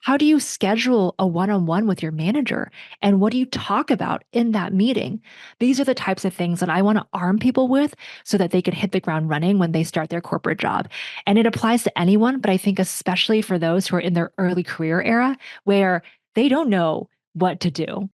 How do you schedule a one-on-one with your manager? And what do you talk about in that meeting? These are the types of things that I want to arm people with so that they can hit the ground running when they start their corporate job. And it applies to anyone, but I think especially for those who are in their early career era where they don't know what to do.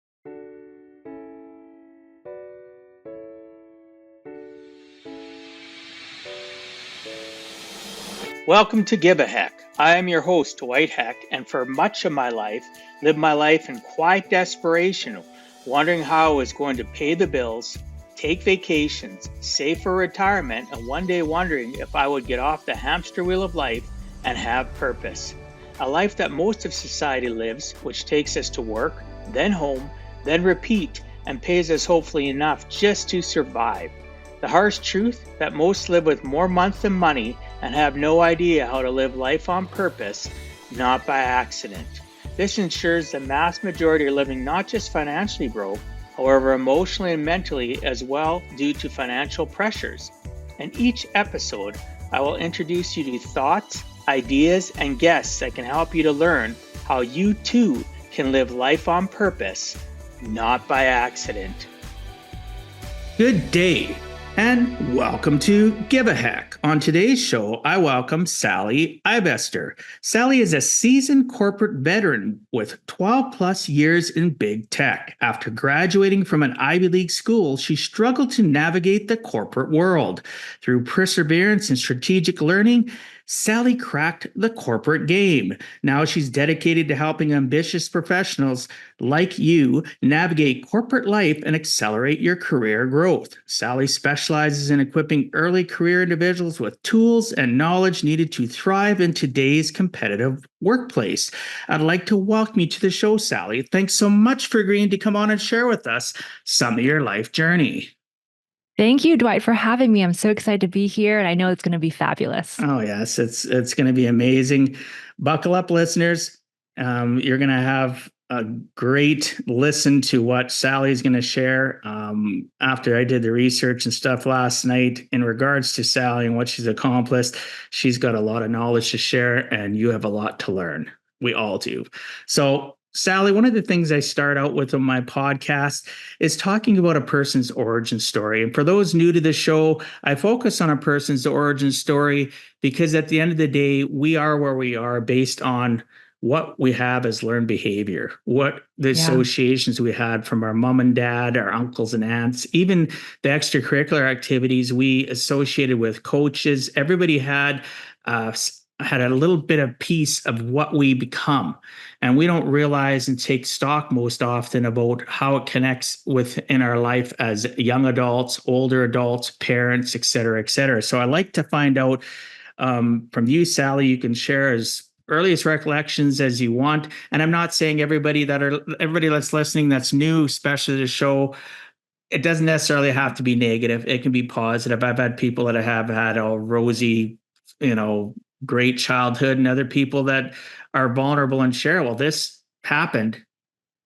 Welcome to Give a Heck. I am your host, Dwight Heck, and for much of my life, lived my life in quiet desperation, wondering how I was going to pay the bills, take vacations, save for retirement, and one day wondering if I would get off the hamster wheel of life and have purpose. A life that most of society lives, which takes us to work, then home, then repeat, and pays us hopefully enough just to survive. The harsh truth that most live with more month than money and have no idea how to live life on purpose, not by accident. This ensures the mass majority are living not just financially broke, however emotionally and mentally as well due to financial pressures. In each episode, I will introduce you to thoughts, ideas, and guests that can help you to learn how you too can live life on purpose, not by accident. Good day. And welcome to Give a Heck. On today's show, I welcome Sally Ivester. Sally is a seasoned corporate veteran with 12 plus years in big tech. After graduating from an Ivy League school, she struggled to navigate the corporate world. Through perseverance and strategic learning, Sally cracked the corporate game. Now she's dedicated to helping ambitious professionals like you navigate corporate life and accelerate your career growth. Sally specializes in equipping early career individuals with tools and knowledge needed to thrive in today's competitive workplace. I'd like to welcome you to the show, Sally. Thanks so much for agreeing to come on and share with us some of your life journey. Thank you, Dwight, for having me. I'm so excited to be here, and I know it's going to be fabulous. Oh, yes, it's going to be amazing. Buckle up, listeners. You're going to have a great listen to what Sally's going to share. After I did the research and stuff last night in regards to Sally and what she's accomplished, she's got a lot of knowledge to share, and you have a lot to learn. We all do. So, Sally, one of the things I start out with on my podcast is talking about a person's origin story. And for those new to the show, I focus on a person's origin story because at the end of the day, we are where we are based on what we have as learned behavior, what the associations we had from our mom and dad, our uncles and aunts, even the extracurricular activities we associated with coaches. Everybody had a little bit of piece of what we become. And we don't realize and take stock most often about how it connects within our life as young adults, older adults, parents, et cetera, et cetera. So I like to find out from you, Sally. You can share as earliest recollections as you want. And I'm not saying everybody that's listening that's new, especially to the show, it doesn't necessarily have to be negative. It can be positive. I've had people that have had a rosy, great childhood, and other people that are vulnerable and share, well, this happened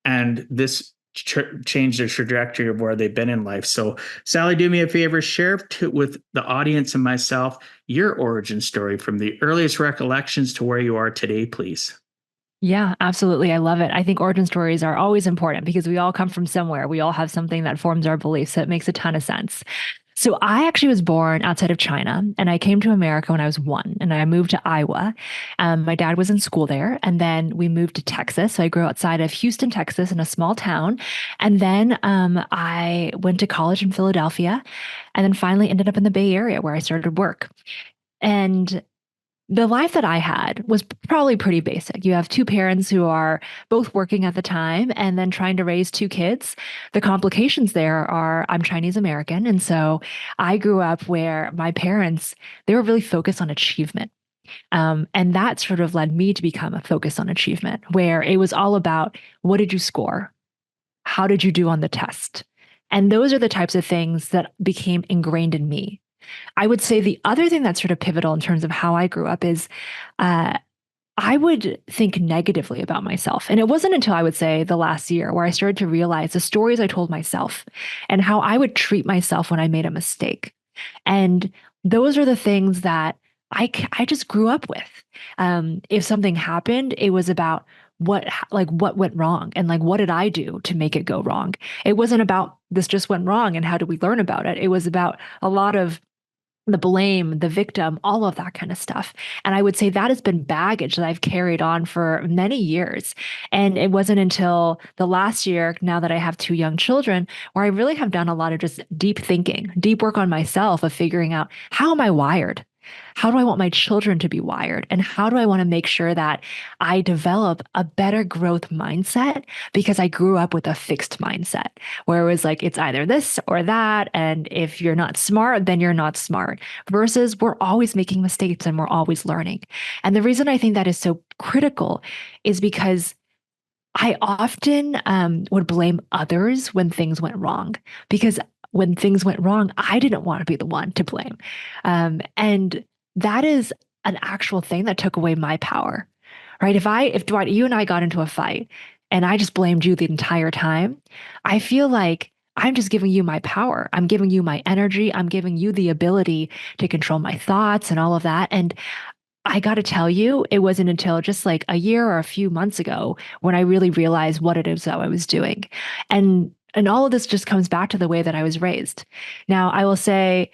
and this changed their trajectory of where they've been in life. So Sally, do me a favor, share with the audience and myself your origin story from the earliest recollections to where you are today, please. Yeah, absolutely. I love it. I think origin stories are always important because we all come from somewhere. We all have something that forms our beliefs. So it makes a ton of sense. So I actually was born outside of China, and I came to America when I was 1, and I moved to Iowa. My dad was in school there, and then we moved to Texas. So I grew outside of Houston, Texas, in a small town, and then I went to college in Philadelphia, and then finally ended up in the Bay Area where I started work. And the life that I had was probably pretty basic. You have 2 parents who are both working at the time and then trying to raise 2 kids. The complications there are I'm Chinese American. And so I grew up where my parents, they were really focused on achievement. And that sort of led me to become a focus on achievement, where it was all about what did you score? How did you do on the test? And those are the types of things that became ingrained in me. I would say the other thing that's sort of pivotal in terms of how I grew up is I would think negatively about myself. And it wasn't until I would say the last year where I started to realize the stories I told myself and how I would treat myself when I made a mistake. And those are the things that I just grew up with. If something happened, it was about what went wrong and like what did I do to make it go wrong. It wasn't about this just went wrong and how do we learn about it. It was about a lot of the blame, the victim, all of that kind of stuff. And I would say that has been baggage that I've carried on for many years. And it wasn't until the last year, now that I have two young children, where I really have done a lot of just deep thinking, deep work on myself of figuring out how am I wired? How do I want my children to be wired? And how do I want to make sure that I develop a better growth mindset? Because I grew up with a fixed mindset where it was like, it's either this or that. And if you're not smart, then you're not smart. Versus we're always making mistakes and we're always learning. And the reason I think that is so critical is because I often would blame others when things went wrong because when things went wrong, I didn't want to be the one to blame. And that is an actual thing that took away my power, right? If Dwight, you and I got into a fight and I just blamed you the entire time, I feel like I'm just giving you my power. I'm giving you my energy. I'm giving you the ability to control my thoughts and all of that. And I got to tell you, it wasn't until just like a year or a few months ago when I really realized what it is that I was doing. And all of this just comes back to the way that I was raised. Now, I will say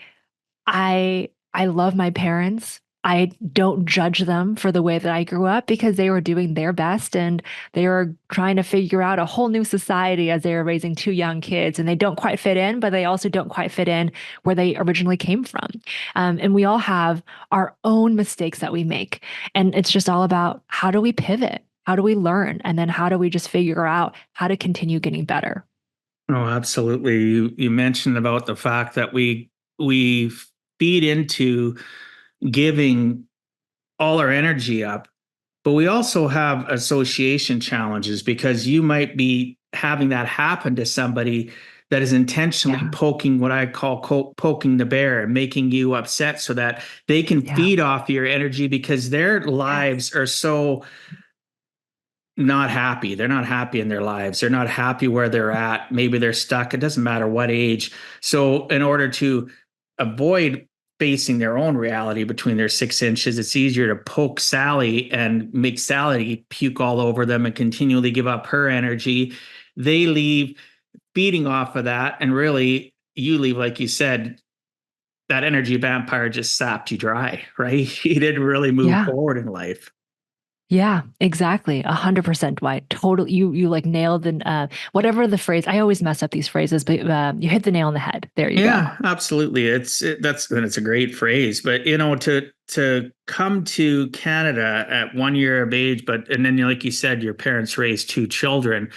I love my parents. I don't judge them for the way that I grew up because they were doing their best and they were trying to figure out a whole new society as they were raising two young kids. And they don't quite fit in, but they also don't quite fit in where they originally came from. And we all have our own mistakes that we make. And it's just all about how do we pivot? How do we learn? And then how do we just figure out how to continue getting better? Oh, absolutely. You mentioned about the fact that we feed into giving all our energy up, but we also have association challenges because you might be having that happen to somebody that is intentionally Yeah. poking what I call poking the bear and making you upset so that they can Yeah. feed off your energy because their Yes. lives are so not happy. They're not happy in their lives. They're not happy where they're at. Maybe they're stuck. It doesn't matter what age. So, in order to avoid facing their own reality between their 6 inches, it's easier to poke Sally and make Sally puke all over them and continually give up her energy. They leave feeding off of that. And really, you leave, like you said, that energy vampire just sapped you dry, right? You didn't really move Yeah. forward in life. Yeah, exactly. 100% Dwight. Total. You like nailed the whatever the phrase. I always mess up these phrases, but you hit the nail on the head. There you go. Yeah, absolutely. It's a great phrase, but to come to Canada at 1 year of age, but and then like you said, your parents raised two children,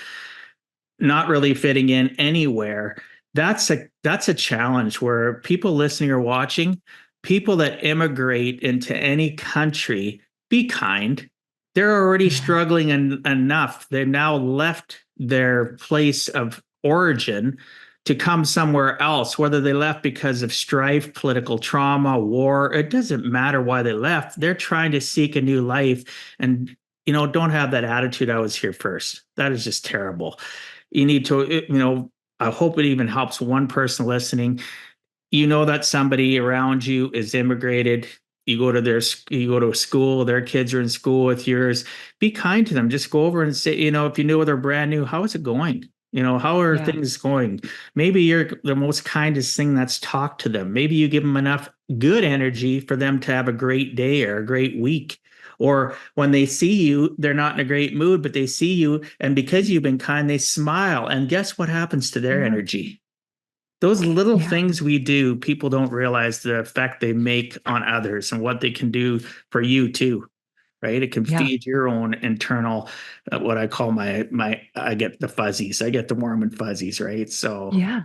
not really fitting in anywhere. That's a challenge where people listening or watching, people that immigrate into any country, be kind. They're already Yeah. struggling enough. They've now left their place of origin to come somewhere else, whether they left because of strife, political trauma, war. It doesn't matter why they left. They're trying to seek a new life. And, don't have that attitude. I was here first. That is just terrible. You need to, I hope it even helps one person listening. That somebody around you is immigrated. You go to school, their kids are in school with yours. Be kind to them. Just go over and say, if you know they're brand new, how is it going? How are Yeah. things going? Maybe you're the most kindest thing that's talked to them. Maybe you give them enough good energy for them to have a great day or a great week. Or when they see you, they're not in a great mood, but they see you, and because you've been kind, they smile. And guess what happens to their Yeah. energy? Those little Yeah. things we do, people don't realize the effect they make on others and what they can do for you too, right? It can Yeah. feed your own internal, what I call I get the fuzzies, I get the warm and fuzzies, right? So Yeah.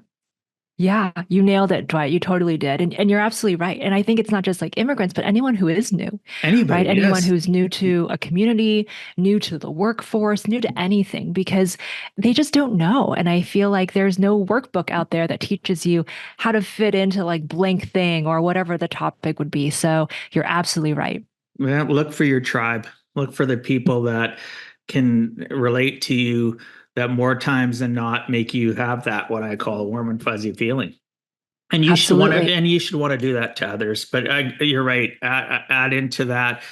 Yeah, you nailed it, Dwight. You totally did. And you're absolutely right. And I think it's not just like immigrants, but anyone who is new, right? anybody, Anyone yes. who's new to a community, new to the workforce, new to anything, because they just don't know. And I feel like there's no workbook out there that teaches you how to fit into like blank thing or whatever the topic would be. So you're absolutely right. Yeah, look for your tribe. Look for the people that can relate to you that more times than not make you have that what I call a warm and fuzzy feeling. And Absolutely. you should want to do that to others. But you're right. Add into that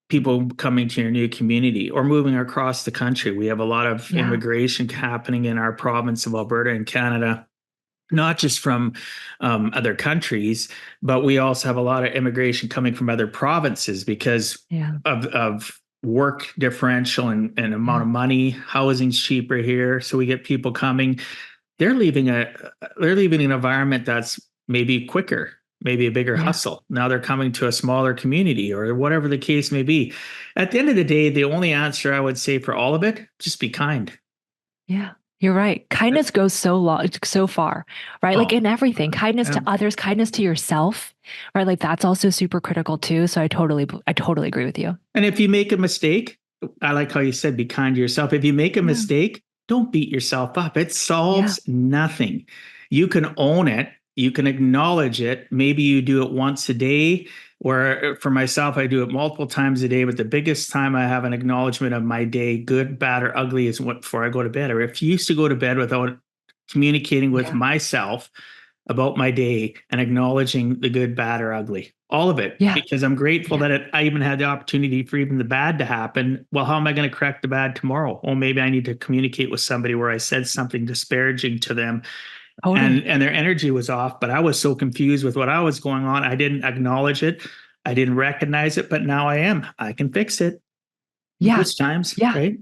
people coming to your new community or moving across the country. We have a lot of Yeah. immigration happening in our province of Alberta and Canada, not just from other countries, but we also have a lot of immigration coming from other provinces because Yeah. of work differential and amount Yeah. of money. Housing's cheaper here, so we get people coming. They're leaving a they're leaving an environment that's maybe quicker, maybe a bigger Yeah. hustle. Now they're coming to a smaller community or whatever the case may be. At the end of the day, the only answer I would say for all of it, just be kind. Yeah. You're right. Kindness goes so long, so far, right? Like Oh, in everything, kindness to um, others, kindness to yourself, right? Like that's also super critical too. So I totally agree with you. and if you make a mistake, I like how you said be kind to yourself. If you make a Yeah. mistake, don't beat yourself up. It Yeah. solves nothing. You can own it, you can acknowledge it. Maybe you do it once a day, or for myself, I do it multiple times a day. But the biggest time I have an acknowledgement of my day, good, bad, or ugly, is before I go to bed. I refuse to go to bed without communicating with Yeah. myself about my day and acknowledging the good, bad, or ugly. All of it, Yeah. because I'm grateful Yeah. that I even had the opportunity for even the bad to happen. Well, how am I going to correct the bad tomorrow? Oh, maybe I need to communicate with somebody where I said something disparaging to them Totally. and their energy was off, but I was so confused with what I was going on. I didn't acknowledge it. I didn't recognize it, but now I am. I can fix it Yeah. most times, Yeah. right?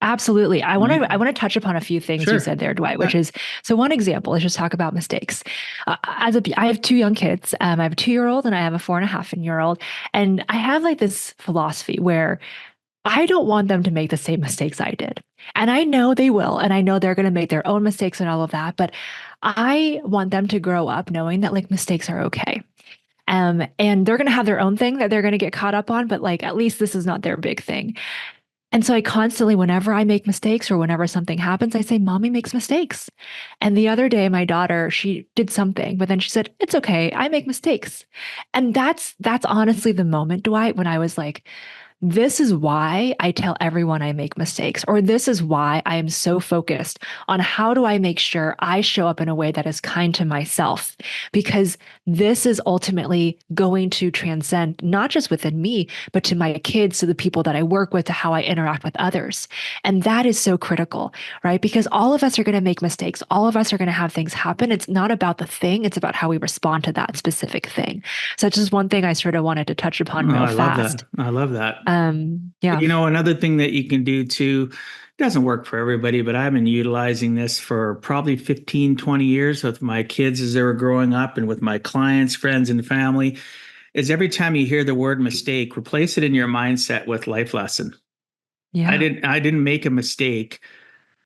Absolutely. I You, want to touch upon a few things you sure. said there, Dwight, Yeah. which is so one example, let's just talk about mistakes. I have two young kids. I have a 2 year old and I have a 4.5 year old. And I have like this philosophy where I don't want them to make the same mistakes I did. And I know they will, and I know they're going to make their own mistakes and all of that, but I want them to grow up knowing that like mistakes are okay. And they're going to have their own thing that they're going to get caught up on, but like at least this is not their big thing. And so I constantly, whenever I make mistakes or whenever something happens, I say, Mommy makes mistakes. And the other day, my daughter, she did something, but then she said, It's okay. I make mistakes. And that's honestly the moment, Dwight, when I was like, this is why I tell everyone I make mistakes, or this is why I am so focused on how do I make sure I show up in a way that is kind to myself, because this is ultimately going to transcend not just within me, but to my kids, to the people that I work with, to how I interact with others. And that is so critical, right? Because all of us are going to make mistakes. All of us are going to have things happen. It's not about the thing, it's about how we respond to that specific thing. So it's just one thing I sort of wanted to touch upon Oh, real I love that. fast. I love that. Yeah. You know, another thing that you can do too, doesn't work for everybody, but I've been utilizing this for probably 15, 20 years with my kids as they were growing up and with my clients, friends, and family, is every time you hear the word mistake, replace it in your mindset with life lesson. Yeah. I didn't make a mistake.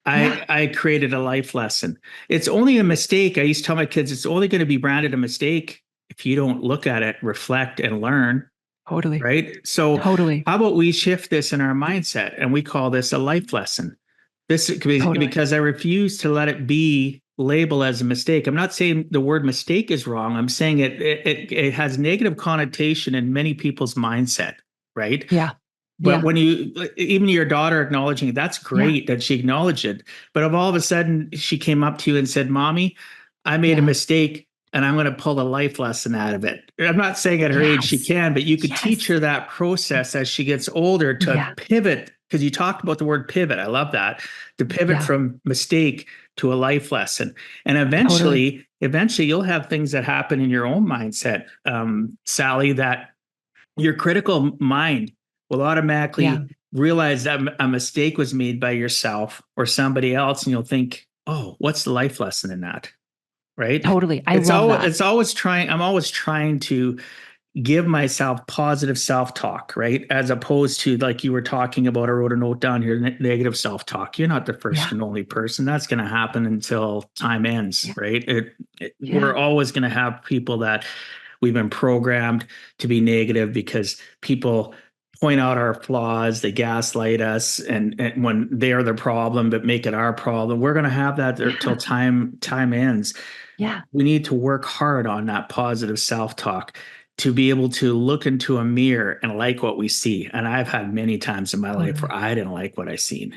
Yeah. I created a life lesson. It's only a mistake. I used to tell my kids it's only going to be branded a mistake if you don't look at it, reflect, and learn, Totally. right? So Totally. how about we shift this in our mindset and we call this a life lesson? This Totally. because I refuse to let it be labeled as a mistake. I'm not saying the word mistake is wrong. I'm saying it has negative connotation in many people's mindset, right? Yeah. But Yeah. when you even your daughter acknowledging it, that's Yeah. great that she acknowledged it. But if all of a sudden she came up to you and said, Mommy, I made a Yeah. mistake and I'm going to pull a life lesson out of it. I'm not saying at her age she Yes. can, but you could teach Yes. her that process as she gets older to Yeah. pivot. Because you talked about the word pivot. I love that. To pivot Yeah. from mistake to a life lesson. And Totally. eventually you'll have things that happen in your own mindset, Sally, that your critical mind will Yeah. automatically realize that a mistake was made by yourself or somebody else, and you'll think, "Oh, what's the life lesson in that?" Right? Totally. I love that. It's always trying. I'm always trying to give myself positive self-talk, right? As opposed to like you were talking about, I wrote a note down here, negative self-talk. You're not the first Yeah. and only person. That's going to happen until time ends, Yeah. right? We're Yeah. always going to have people that we've been programmed to be negative because people point out our flaws, they gaslight us, and when they're the problem, but make it our problem. We're going to have that till Yeah. time ends. Yeah. We need to work hard on that positive self-talk to be able to look into a mirror and like what we see. And I've had many times in my life where Totally. I didn't like what I seen.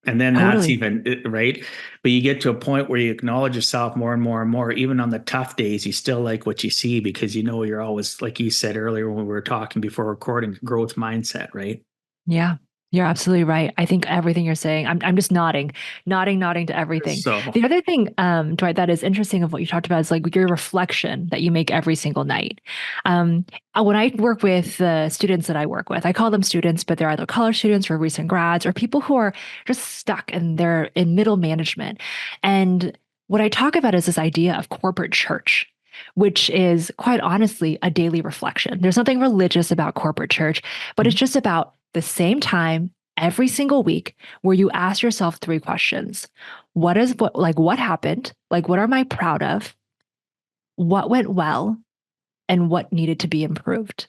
And then that's Totally. even right. But you get to a point where you acknowledge yourself more and more and more. Even on the tough days, you still like what you see because you know you're always, like you said earlier when we were talking before recording, growth mindset, right? Yeah, you're absolutely right. I think everything you're saying, I'm just nodding to everything. So, The other thing, Dwight, that is interesting of what you talked about is like your reflection that you make every single night. Um, when I work with the students that I work with, I call them students, but they're either college students or recent grads or people who are just stuck and they're in middle management. And what I talk about is this idea of corporate church, which is quite honestly a daily reflection. There's nothing religious about corporate church, but it's just about the same time every single week where you ask yourself three questions. What happened? Like, what am I proud of? What went well? And what needed to be improved?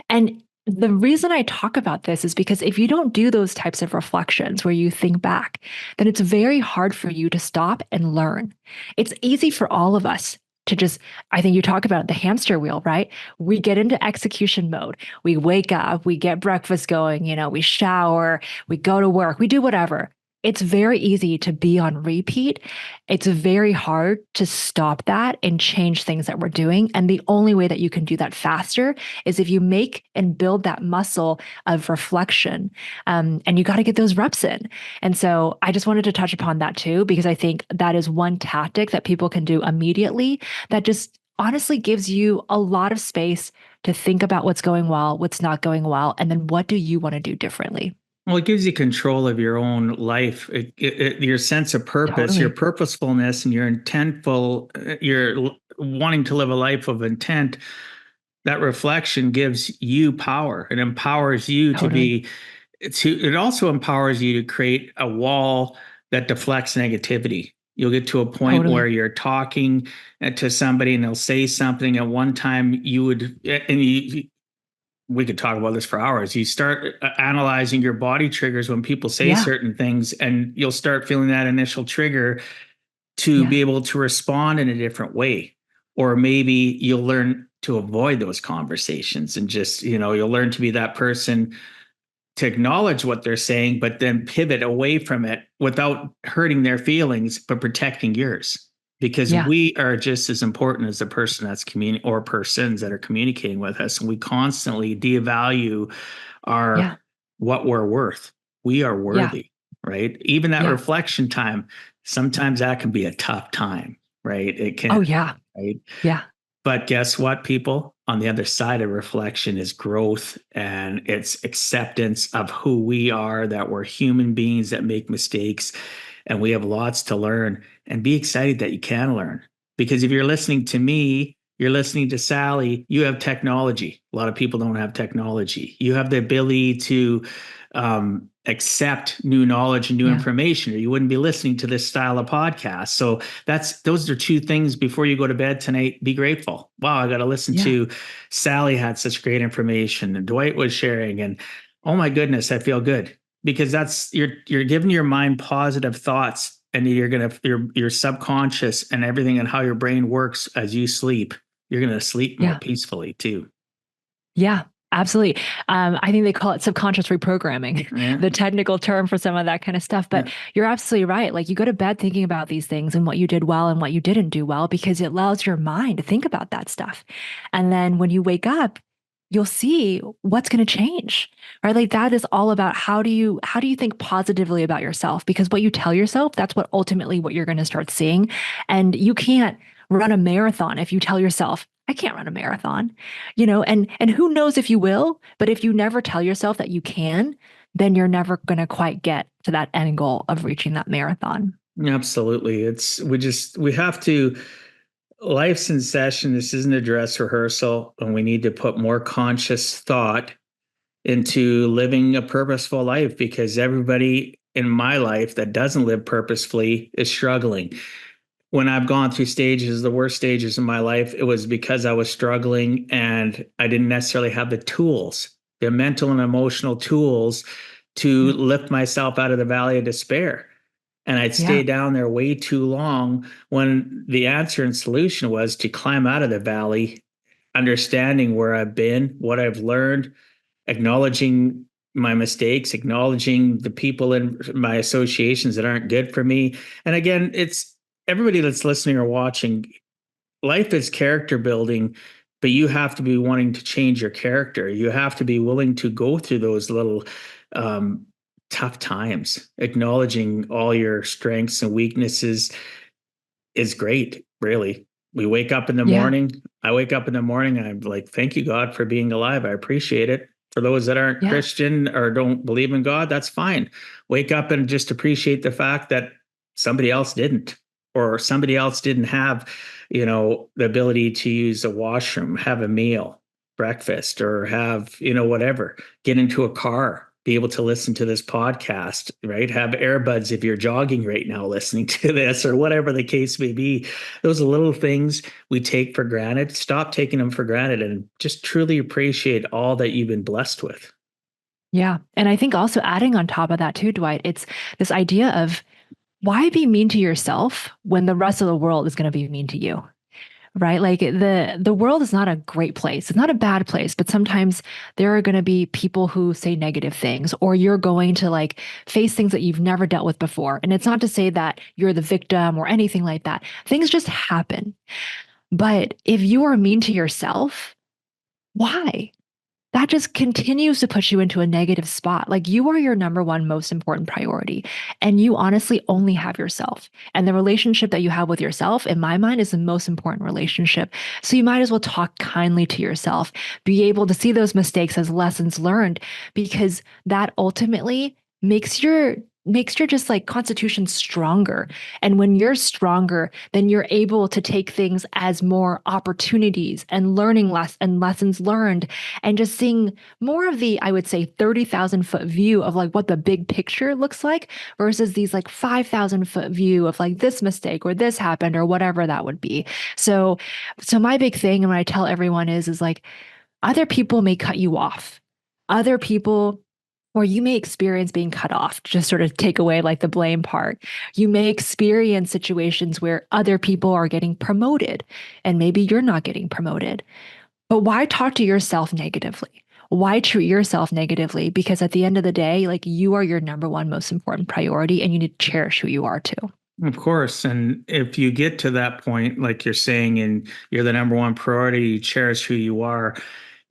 And the reason I talk about this is because if you don't do those types of reflections where you think back, then it's very hard for you to stop and learn. It's easy for all of us to just, I think you talk about the hamster wheel, right? We get into execution mode. We wake up, we get breakfast going, we shower, we go to work, we do whatever. It's very easy to be on repeat. It's very hard to stop that and change things that we're doing. And the only way that you can do that faster is if you make and build that muscle of reflection. And you got to get those reps in. And so I just wanted to touch upon that too, because I think that is one tactic that people can do immediately that just honestly gives you a lot of space to think about what's going well, what's not going well, and then what do you want to do differently? well, it gives you control of your own life, your sense of purpose, your Totally. purposefulness, and your intentful, your wanting to live a life of intent. That reflection gives you power. It empowers you to Totally. be, it also empowers you to create a wall that deflects negativity. You'll get to a point where Totally. you're talking to somebody and they'll say something at one time you would, and you, we could talk about this for hours. You start analyzing your body triggers when people say Yeah. certain things, and you'll start feeling that initial trigger to Yeah. be able to respond in a different way. Or maybe you'll learn to avoid those conversations and just, you'll learn to be that person to acknowledge what they're saying, but then pivot away from it without hurting their feelings, but protecting yours. Because Yeah. we are just as important as the person that's communicating or persons that are communicating with us. And we constantly devalue our Yeah. what we're worth. We are Yeah. worthy, right? Even that Yeah. reflection time, sometimes that can be a tough time, right? It Oh, can, yeah. right? Yeah. But guess what, people? On the other side of reflection is growth and it's acceptance of who we are, that we're human beings that make mistakes and we have lots to learn. And be excited that you can learn. Because if you're listening to me, you're listening to Sally, you have technology. A lot of people don't have technology. You have the ability to accept new knowledge and new Yeah. information, or you wouldn't be listening to this style of podcast. So those are two things before you go to bed tonight. Be grateful. Wow, I got to listen Yeah. to Sally had such great information, and Dwight was sharing, and oh my goodness, I feel good because that's you're giving your mind positive thoughts, and your subconscious and everything and how your brain works as you sleep. You're gonna sleep more Yeah. peacefully too. Yeah, absolutely. I think they call it subconscious reprogramming, Yeah, the technical term for some of that kind of stuff. But yeah, you're absolutely right. Like you go to bed thinking about these things and what you did well and what you didn't do well because it allows your mind to think about that stuff. And then when you wake up, you'll see what's going to change. Right? Like that is all about how do you think positively about yourself? Because what you tell yourself, that's what you're going to start seeing. And you can't run a marathon if you tell yourself, I can't run a marathon, and who knows if you will, but if you never tell yourself that you can, then you're never going to quite get to that end goal of reaching that marathon. absolutely. We have to. Life's in session. This isn't a dress rehearsal, and we need to put more conscious thought into living a purposeful life because everybody in my life that doesn't live purposefully is struggling. When I've gone through stages, the worst stages in my life, it was because I was struggling and I didn't necessarily have the tools, the mental and emotional tools to Yeah. lift myself out of the valley of despair. And I'd stay Yeah. down there way too long when the answer and solution was to climb out of the valley, understanding where I've been, what I've learned, acknowledging my mistakes, acknowledging the people in my associations that aren't good for me. And again, it's everybody that's listening or watching, life is character building, but you have to be wanting to change your character. You have to be willing to go through those little um, tough times. Acknowledging all your strengths and weaknesses is great, really. We wake up in the Yeah. morning. I wake up in the morning and I'm like, thank you, God, for being alive. I appreciate it. For those that aren't Yeah. Christian or don't believe in God, that's fine. Wake up and just appreciate the fact that somebody else didn't, or somebody else didn't have, the ability to use a washroom, have a meal, breakfast, or have, whatever, get into a car, be able to listen to this podcast, right? Have earbuds if you're jogging right now listening to this, or whatever the case may be. Those little things we take for granted. Stop taking them for granted and just truly appreciate all that you've been blessed with. Yeah. And I think also adding on top of that too, Dwight, it's this idea of why be mean to yourself when the rest of the world is going to be mean to you? Right? Like the world is not a great place. It's not a bad place, but sometimes there are going to be people who say negative things, or you're going to like face things that you've never dealt with before. And it's not to say that you're the victim or anything like that. Things just happen. But if you are mean to yourself, why? That just continues to push you into a negative spot. Like you are your number one most important priority. And you honestly only have yourself. And the relationship that you have with yourself, in my mind, is the most important relationship. So you might as well talk kindly to yourself, be able to see those mistakes as lessons learned, because that ultimately makes your just like constitution stronger. And when you're stronger, then you're able to take things as more opportunities and lessons learned, and just seeing more of the, I would say, 30,000 foot view of like what the big picture looks like versus these like 5,000 foot view of like this mistake or this happened or whatever that would be. So my big thing, and what I tell everyone is like, other people may cut you off. Other people, or you may experience being cut off, just sort of take away like the blame part. You may experience situations where other people are getting promoted and maybe you're not getting promoted. But why talk to yourself negatively? Why treat yourself negatively? Because at the end of the day, like you are your number one most important priority and you need to cherish who you are too. Of course. And if you get to that point, like you're saying, and you're the number one priority, you cherish who you are,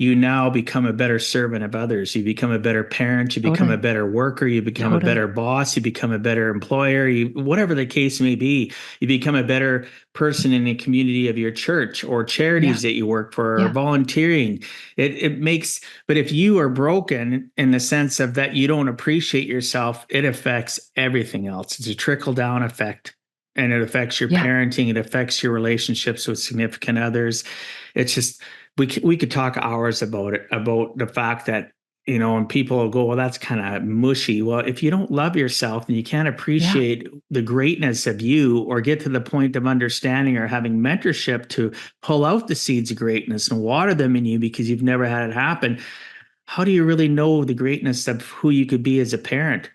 you now become a better servant of others. You become a better parent, you become a Totally. better worker, you become a better Totally. boss, you become a better employer, whatever the case may be, you become a better person in the community of your church or Yeah. charities that you work for or Yeah. volunteering. It makes, but if you are broken in the sense of that you don't appreciate yourself, it affects everything else. It's a trickle down effect. And it affects your Yeah. parenting. It affects your relationships with significant others. It's just we could talk hours about it, about the fact that, and people will go, well, that's kind of mushy. Well, if you don't love yourself and you can't Yeah. appreciate the greatness of you or get to the point of understanding or having mentorship to pull out the seeds of greatness and water them in you because you've never had it happen, how do you really know the greatness of who you could be as a parent?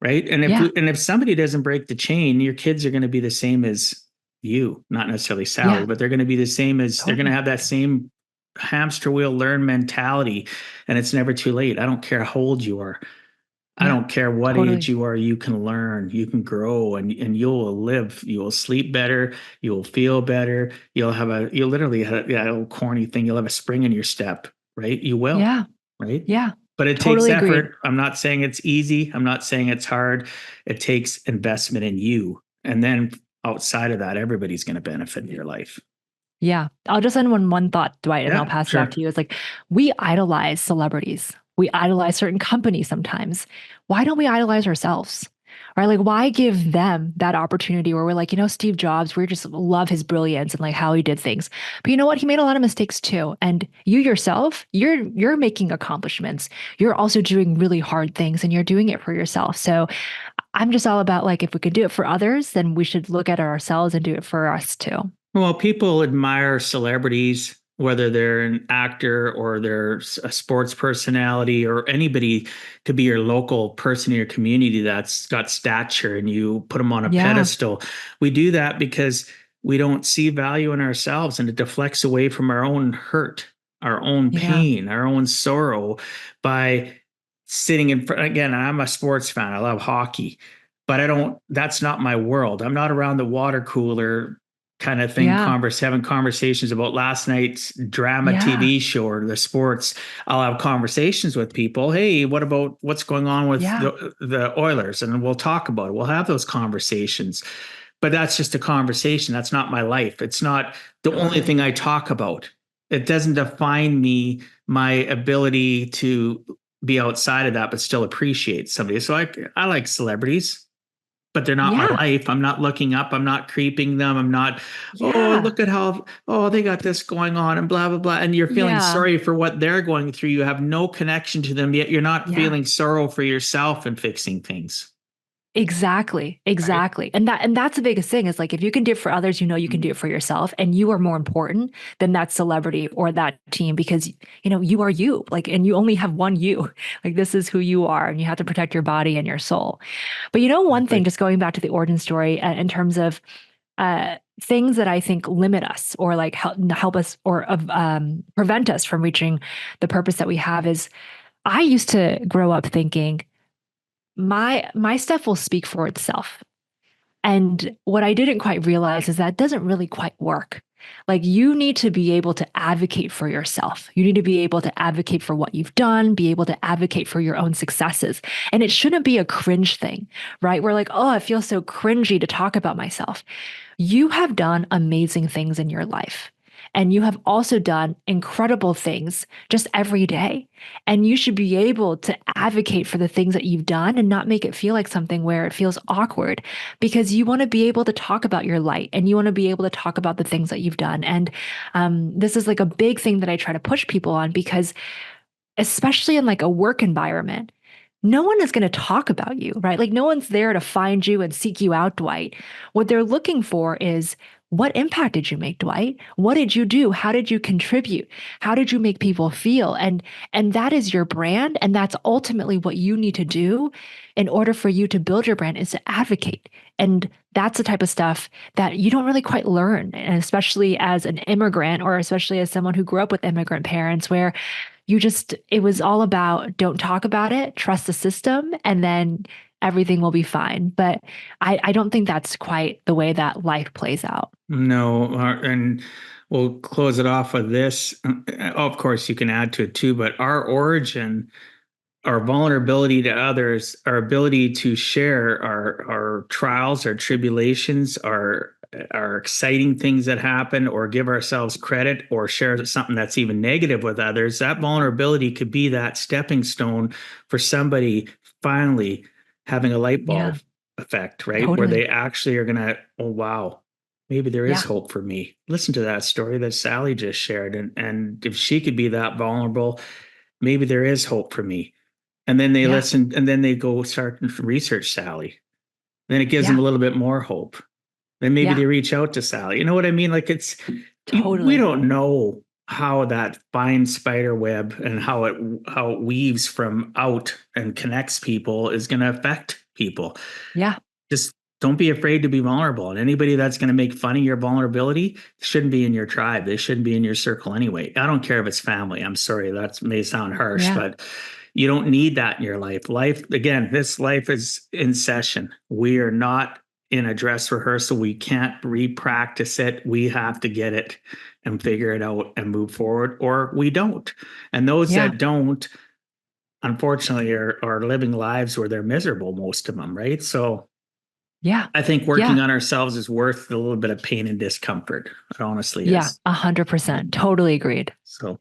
Right. Yeah. And if somebody doesn't break the chain, your kids are going to be the same as you, not necessarily Sally, Yeah. but they're going to be the same as they're going to Totally. have that same hamster wheel learn mentality. And it's never too late. I don't care how old you are. I Yeah. don't care what age Totally. you are, you can learn, you can grow, and you'll live, you will sleep better, you'll feel better, you'll literally have that old corny thing, you'll have a spring in your step, right? You will, Yeah. right? Yeah. But it takes Totally agreed. effort. I'm not saying it's easy. I'm not saying it's hard. It takes investment in you. And then outside of that, everybody's going to benefit in your life. Yeah. I'll just end one thought, Dwight, and I'll Yeah, pass it back sure. to you. It's like we idolize celebrities. We idolize certain companies sometimes. Why don't we idolize ourselves? Right? Like, why give them that opportunity where we're like, Steve Jobs, we just love his brilliance and like how he did things. But you know what? He made a lot of mistakes too. And you yourself, you're making accomplishments. You're also doing really hard things and you're doing it for yourself. So I'm just all about like if we can do it for others, then we should look at ourselves and do it for us too. Well, people admire celebrities, whether they're an actor or they're a sports personality or anybody could be your local person in your community that's got stature and you put them on a Yeah. pedestal. We do that because we don't see value in ourselves and it deflects away from our own hurt, our own Yeah. pain, our own sorrow by sitting in front again. I'm a sports fan. I love hockey, but I don't. That's not my world. I'm not around the water cooler kind of thing. Yeah. Having conversations about last night's drama Yeah. TV show or the sports. I'll have conversations with people. Hey, what about what's going on with Yeah. the Oilers? And we'll talk about it. We'll have those conversations. But that's just a conversation. That's not my life. It's not the only Totally. thing I talk about. It doesn't define me, my ability to be outside of that, but still appreciate somebody. So I like celebrities, but they're not my Yeah. life. I'm not looking up. I'm not creeping them. I'm not, oh, Yeah. look at how, oh, they got this going on and blah, blah, blah. And you're feeling Yeah. sorry for what they're going through. You have no connection to them, yet you're not Yeah. feeling sorrow for yourself and fixing things. Exactly. Right. Exactly. And that's the biggest thing is like if you can do it for others, you know you can do it for yourself and you are more important than that celebrity or that team because you are you. Like and you only have one you. Like this is who you are and you have to protect your body and your soul. But one thing Exactly. just going back to the origin story in terms of things that I think limit us or like help us or prevent us from reaching the purpose that we have is I used to grow up thinking my stuff will speak for itself. And what I didn't quite realize is that doesn't really quite work. Like you need to be able to advocate for yourself. You need to be able to advocate for what you've done, be able to advocate for your own successes. And it shouldn't be a cringe thing, right? We're like, oh, I feel so cringy to talk about myself. You have done amazing things in your life. And you have also done incredible things just every day. And you should be able to advocate for the things that you've done and not make it feel like something where it feels awkward because you want to be able to talk about your light and you want to be able to talk about the things that you've done. And this is like a big thing that I try to push people on because, especially in like a work environment, no one is going to talk about you, right? Like, no one's there to find you and seek you out, Dwight. What they're looking for is what impact did you make, Dwight? What did you do? How did you contribute? How did you make people feel? And that is your brand, and that's ultimately what you need to do in order for you to build your brand is to advocate. And that's the type of stuff that you don't really quite learn, and especially as an immigrant or especially as someone who grew up with immigrant parents where it was all about don't talk about it, trust the system, and then everything will be fine. But I don't think that's quite the way that life plays out. No, and we'll close it off with this. Of course, you can add to it too, but our origin, our vulnerability to others, our ability to share our trials, our tribulations, our exciting things that happen, or give ourselves credit, or share something that's even negative with others. That vulnerability could be that stepping stone for somebody finally having a light Yeah, bulb effect, right? Where totally. they actually are gonna, oh wow, maybe there is Yeah, hope for me. Listen to that story that Sally just shared, and if she could be that vulnerable, maybe there is hope for me. And then they yeah, listen, and then they go start to research Sally. Then it gives them yeah, a little bit more hope. Then maybe yeah, they reach out to Sally. You know what I mean? Like we totally. don't know how that fine spider web and how it weaves from out and connects people is going to affect people. Yeah, Just don't be afraid to be vulnerable. And anybody that's going to make fun of your vulnerability shouldn't be in your tribe. They shouldn't be in your circle anyway. I don't care if it's family. I'm sorry, that may sound harsh, yeah, but you don't need that in your life. Life, again, this life is in session. We are not in a dress rehearsal. We can't re-practice it. We have to get it and figure it out and move forward, or we don't. And those yeah, that don't, unfortunately, are living lives where they're miserable, most of them, right? So yeah, I think working yeah, on ourselves is worth a little bit of pain and discomfort. It honestly yeah, is. 100%. Totally agreed. So,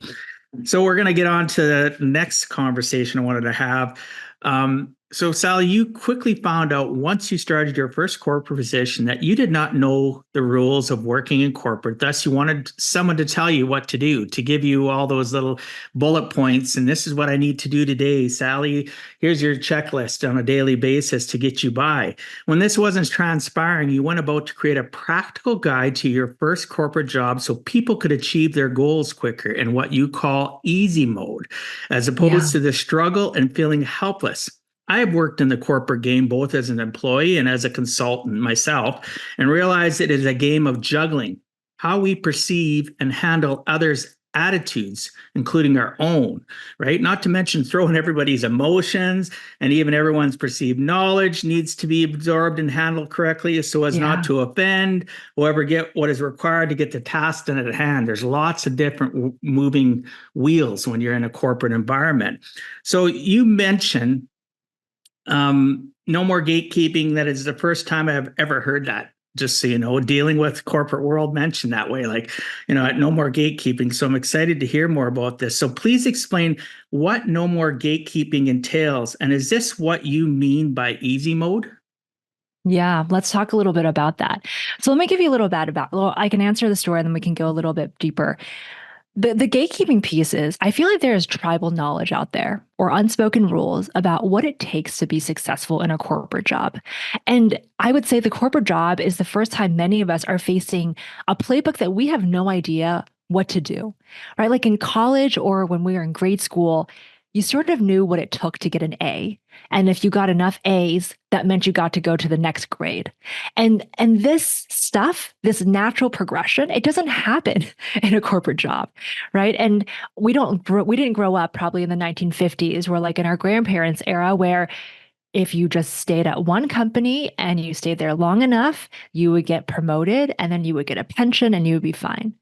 so we're going to get on to the next conversation I wanted to have. So, Sally, you quickly found out once you started your first corporate position that you did not know the rules of working in corporate. Thus, you wanted someone to tell you what to do, to give you all those little bullet points. And this is what I need to do today, Sally. Here's your checklist on a daily basis to get you by. When this wasn't transpiring, you went about to create a practical guide to your first corporate job so people could achieve their goals quicker in what you call easy mode, as opposed Yeah, to the struggle and feeling helpless. I have worked in the corporate game both as an employee and as a consultant myself, and realized it is a game of juggling how we perceive and handle others' attitudes, including our own, right? Not to mention throwing everybody's emotions and even everyone's perceived knowledge needs to be absorbed and handled correctly so as not Yeah. to offend or ever get what is required to get the task done at hand. There's lots of different moving wheels when you're in a corporate environment. So you mentioned no more gatekeeping. That is the first time I've ever heard that. Just so you know, dealing with corporate world mentioned that way, like, no more gatekeeping. So I'm excited to hear more about this. So please explain what no more gatekeeping entails. And is this what you mean by easy mode? Yeah, let's talk a little bit about that. So let me give you a little bit about, well, I can answer the story and then we can go a little bit deeper. The gatekeeping piece is I feel like there is tribal knowledge out there or unspoken rules about what it takes to be successful in a corporate job. And I would say the corporate job is the first time many of us are facing a playbook that we have no idea what to do, right? Like in college or when we were in grade school, you sort of knew what it took to get an A. And if you got enough A's, that meant you got to go to the next grade. And this stuff, this natural progression, it doesn't happen in a corporate job, right? And we didn't grow up probably in the 1950s, where like in our grandparents' era, where if you just stayed at one company and you stayed there long enough, you would get promoted and then you would get a pension and you would be fine.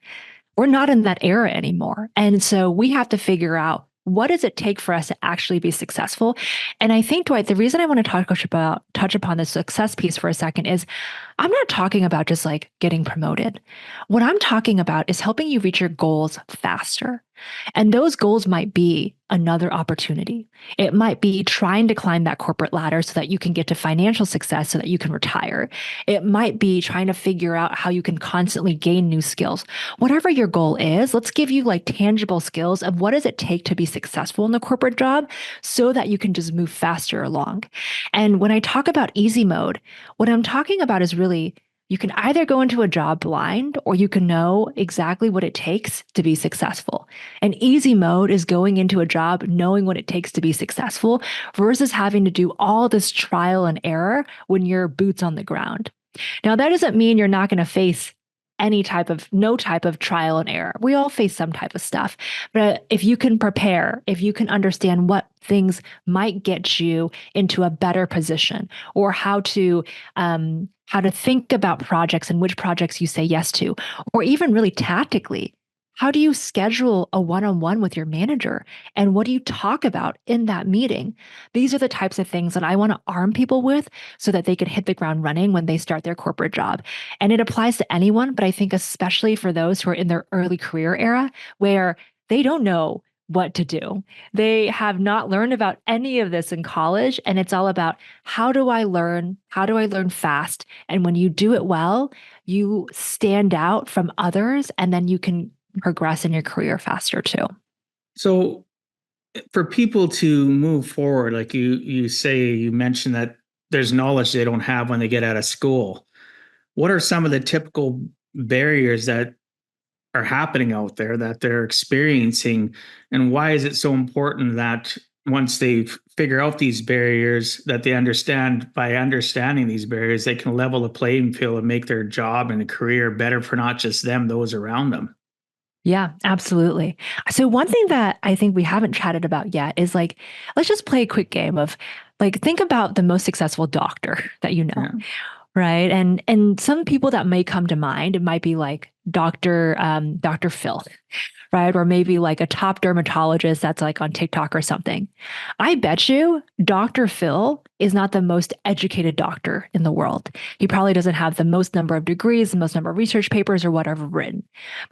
We're not in that era anymore. And so we have to figure out what does it take for us to actually be successful? And I think, Dwight, the reason I want to touch upon the success piece for a second is I'm not talking about just like getting promoted. What I'm talking about is helping you reach your goals faster. And those goals might be another opportunity. It might be trying to climb that corporate ladder so that you can get to financial success so that you can retire. It might be trying to figure out how you can constantly gain new skills. Whatever your goal is, let's give you like tangible skills of what does it take to be successful in the corporate job so that you can just move faster along. And when I talk about easy mode, what I'm talking about is really you can either go into a job blind or you can know exactly what it takes to be successful. And easy mode is going into a job knowing what it takes to be successful versus having to do all this trial and error when you're boots on the ground. Now, that doesn't mean you're not going to face no type of trial and error. We all face some type of stuff. But if you can prepare, if you can understand what things might get you into a better position or how to think about projects and which projects you say yes to, or even really tactically, how do you schedule a one-on-one with your manager? And what do you talk about in that meeting? These are the types of things that I want to arm people with so that they could hit the ground running when they start their corporate job. And it applies to anyone, but I think especially for those who are in their early career era where they don't know what to do. They have not learned about any of this in college. And it's all about how do I learn? How do I learn fast? And when you do it well, you stand out from others and then you can progress in your career faster too. So for people to move forward, like you mentioned that there's knowledge they don't have when they get out of school. What are some of the typical barriers that are happening out there that they're experiencing, and why is it so important that once they figure out these barriers that they understand, by understanding these barriers, they can level the playing field and make their job and career better for not just them, those around them? Yeah, absolutely. So one thing that I think we haven't chatted about yet is like, let's just play a quick game of like, think about the most successful doctor that you know, Yeah. right? And some people that may come to mind, it might be like Dr. Phil, right? Or maybe like a top dermatologist that's like on TikTok or something. I bet you Dr. Phil is not the most educated doctor in the world. He probably doesn't have the most number of degrees, the most number of research papers or whatever written.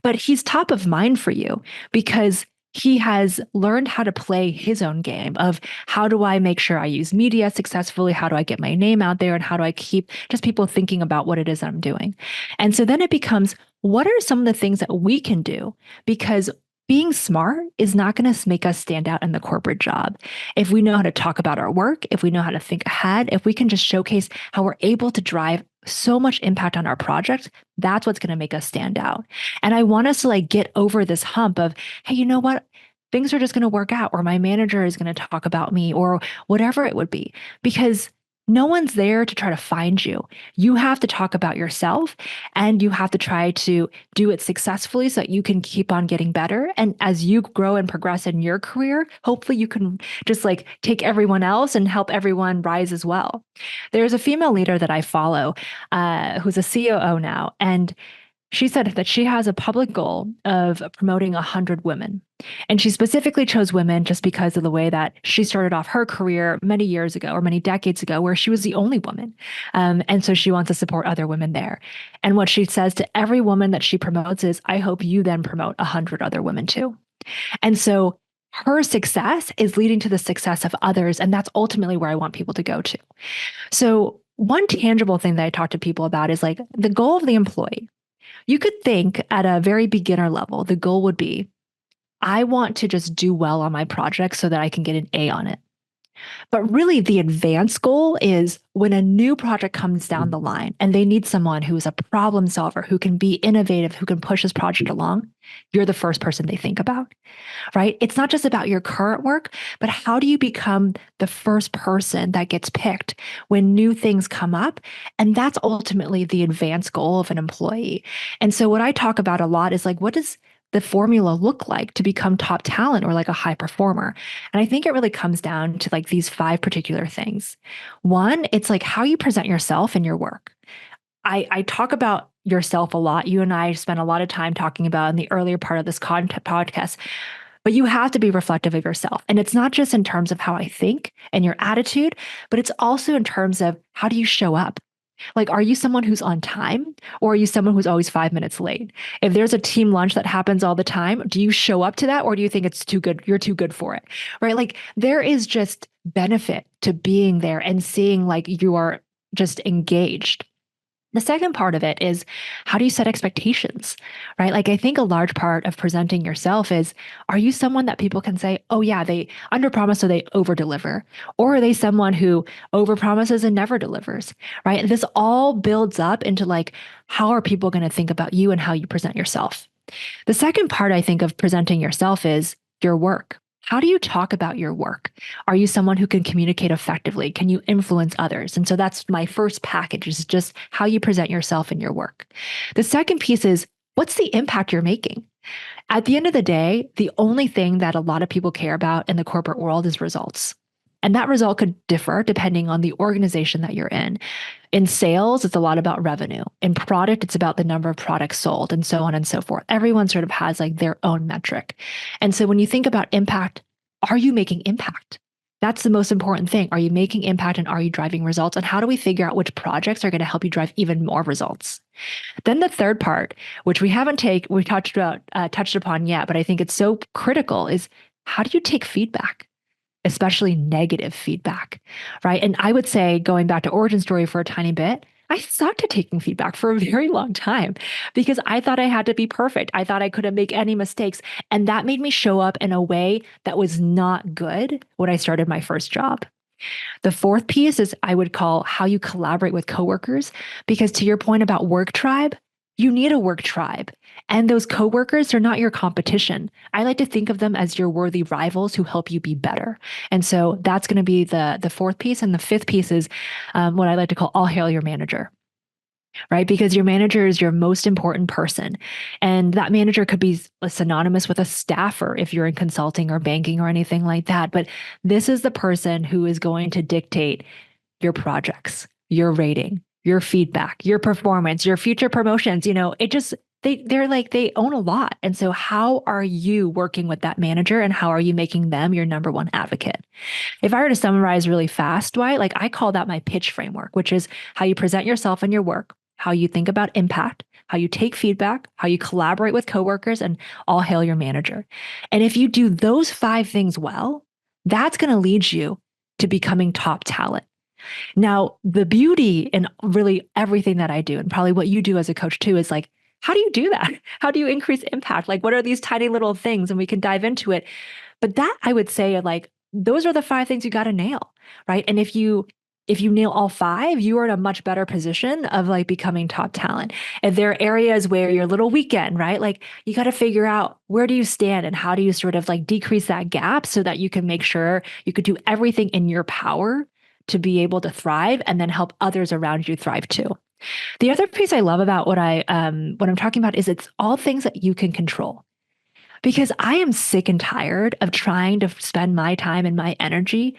But he's top of mind for you because he has learned how to play his own game of how do I make sure I use media successfully? How do I get my name out there? And how do I keep just people thinking about what it is I'm doing? And so then it becomes, what are some of the things that we can do? Because being smart is not going to make us stand out in the corporate job. If we know how to talk about our work, if we know how to think ahead, if we can just showcase how we're able to drive so much impact on our project, that's what's going to make us stand out. And I want us to like get over this hump of, hey, you know what? Things are just going to work out, or my manager is going to talk about me, or whatever it would be. Because No one's there to try to find you. You have to talk about yourself and you have to try to do it successfully so that you can keep on getting better. And as you grow and progress in your career, hopefully you can just like take everyone else and help everyone rise as well. There's a female leader that I follow who's a COO now, and she said that she has a public goal of promoting 100 women. And she specifically chose women just because of the way that she started off her career many years ago or many decades ago, where she was the only woman. And so she wants to support other women there. And what she says to every woman that she promotes is, I hope you then promote 100 other women too. And so her success is leading to the success of others. And that's ultimately where I want people to go to. So, one tangible thing that I talk to people about is like the goal of the employee. You could think at a very beginner level, the goal would be, I want to just do well on my project so that I can get an A on it. But really, the advanced goal is when a new project comes down the line and they need someone who is a problem solver, who can be innovative, who can push this project along, you're the first person they think about, right? It's not just about your current work, but how do you become the first person that gets picked when new things come up? And that's ultimately the advanced goal of an employee. And so, what I talk about a lot is like, what does the formula look like to become top talent or like a high performer? And I think it really comes down to like these five particular things. One, it's like how you present yourself in your work. I talk about yourself a lot. You and I spent a lot of time talking about in the earlier part of this podcast, but you have to be reflective of yourself. And it's not just in terms of how I think and your attitude, but it's also in terms of how do you show up? Like, are you someone who's on time or are you someone who's always 5 minutes late? If there's a team lunch that happens all the time, do you show up to that or do you think it's too good? You're too good for it, right? Like, there is just benefit to being there and seeing like you are just engaged. The second part of it is how do you set expectations, right? Like, I think a large part of presenting yourself is, are you someone that people can say, oh, yeah, they underpromise so they overdeliver? Or are they someone who overpromises and never delivers, right? And this all builds up into like, how are people going to think about you and how you present yourself? The second part, I think, of presenting yourself is your work. How do you talk about your work? Are you someone who can communicate effectively? Can you influence others? And so that's my first package, is just how you present yourself in your work. The second piece is, what's the impact you're making? At the end of the day, the only thing that a lot of people care about in the corporate world is results. And that result could differ depending on the organization that you're in. In sales, it's a lot about revenue. In product, it's about the number of products sold and so on and so forth. Everyone sort of has like their own metric. And so when you think about impact, are you making impact? That's the most important thing. Are you making impact and are you driving results? And how do we figure out which projects are going to help you drive even more results? Then the third part, which we touched upon yet, but I think it's so critical, is how do you take feedback? Especially negative feedback, right? And I would say, going back to origin story for a tiny bit, I sucked at taking feedback for a very long time because I thought I had to be perfect. I thought I couldn't make any mistakes. And that made me show up in a way that was not good when I started my first job. The fourth piece is I would call how you collaborate with coworkers, because to your point about work tribe, you need a work tribe. And those coworkers are not your competition. I like to think of them as your worthy rivals who help you be better. And so that's going to be the fourth piece. And the fifth piece is what I like to call all hail your manager, right? Because your manager is your most important person. And that manager could be synonymous with a staffer if you're in consulting or banking or anything like that. But this is the person who is going to dictate your projects, your rating, your feedback, your performance, your future promotions. It just, they're like, they own a lot. And so how are you working with that manager and how are you making them your number one advocate? If I were to summarize really fast, Dwight, like I call that my pitch framework, which is how you present yourself and your work, how you think about impact, how you take feedback, how you collaborate with coworkers, and all hail your manager. And if you do those five things well, that's going to lead you to becoming top talent. Now, the beauty in really everything that I do, and probably what you do as a coach too, is like, how do you do that? How do you increase impact? Like, what are these tiny little things? And we can dive into it. But that, I would say, like, those are the five things you got to nail, right? And if you nail all five, you are in a much better position of like becoming top talent. If there are areas where you're a little weekend, right? Like, you got to figure out, where do you stand and how do you sort of like decrease that gap so that you can make sure you could do everything in your power to be able to thrive and then help others around you thrive too. The other piece I love about what I'm talking about is it's all things that you can control. Because I am sick and tired of trying to spend my time and my energy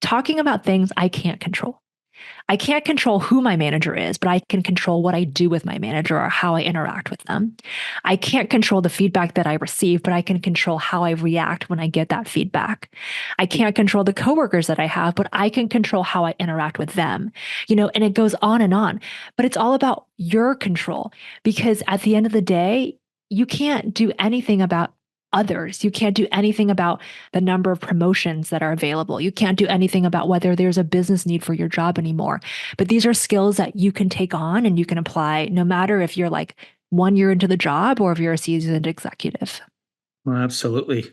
talking about things I can't control. I can't control who my manager is, but I can control what I do with my manager or how I interact with them. I can't control the feedback that I receive, but I can control how I react when I get that feedback. I can't control the coworkers that I have, but I can control how I interact with them. And it goes on and on. But it's all about your control because at the end of the day, you can't do anything about others. You can't do anything about the number of promotions that are available. You can't do anything about whether there's a business need for your job anymore. But these are skills that you can take on and you can apply no matter if you're like 1 year into the job or if you're a seasoned executive. Well, absolutely.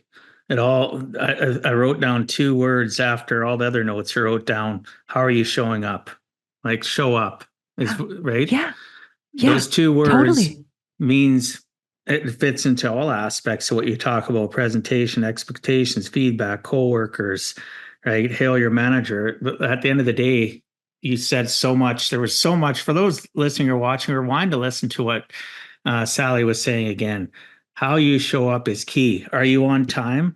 I wrote down 2 words after all the other notes I wrote down. How are you showing up? Like show up is right. Yeah. Yeah. Those 2 words Totally. means it fits into all aspects of what you talk about: presentation, expectations, feedback, coworkers, right? Hail your manager. But at the end of the day, you said so much. There was so much for those listening or watching. Rewind to listen to what Sally was saying again. How you show up is key. Are you on time?